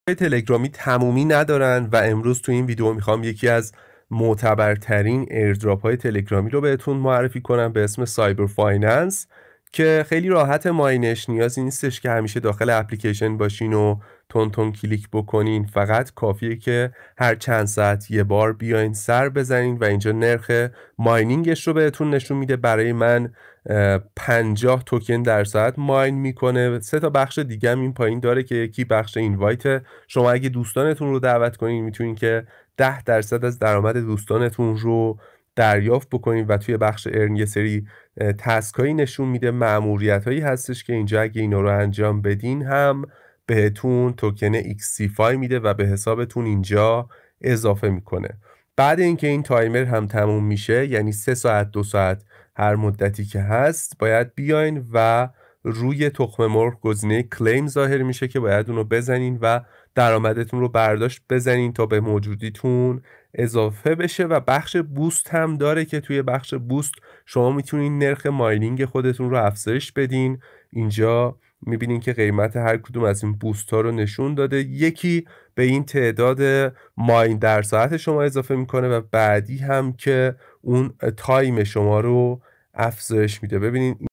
تلگرامی تمومی ندارن و امروز تو این ویدیو میخوام یکی از معتبرترین ایردراپ های تلگرامی رو بهتون معرفی کنم به اسم سایبر فایننس که خیلی راحت ماینش، نیازی نیستش که همیشه داخل اپلیکیشن باشین و تون تون کلیک بکنین. فقط کافیه که هر چند ساعت یه بار بیاین سر بزنین و اینجا نرخ ماینینگش رو بهتون نشون میده. برای من 50 توکن در ساعت ماین میکنه. 3 تا بخش دیگه هم این پایین داره که یکی بخش اینوایت، شما اگه دوستانتون رو دعوت کنین میتونین که 10% از درآمد دوستانتون رو دریافت بکنین و توی بخش ارن یه سری تسک هایی نشون میده، مأموریت هایی هستش که اینجا اگه اینا رو انجام بدین هم بهتون توکن XC5 میده و به حسابتون اینجا اضافه میکنه. بعد اینکه این تایمر هم تموم میشه، یعنی 3 ساعت 2 ساعت هر مدتی که هست، باید بیاین و روی تخم مرغ گزینه کلیم ظاهر میشه که باید اونو بزنین و درآمدتون رو برداشت بزنین تا به موجودیتون اضافه بشه. و بخش بوست هم داره که توی بخش بوست شما میتونین نرخ ماینینگ خودتون رو افزایش بدین. اینجا میبینین که قیمت هر کدوم از این بوست ها رو نشون داده. یکی به این تعداد ماین در ساعت شما اضافه میکنه و بعدی هم که اون تایم شما رو افزایش میده. ببینین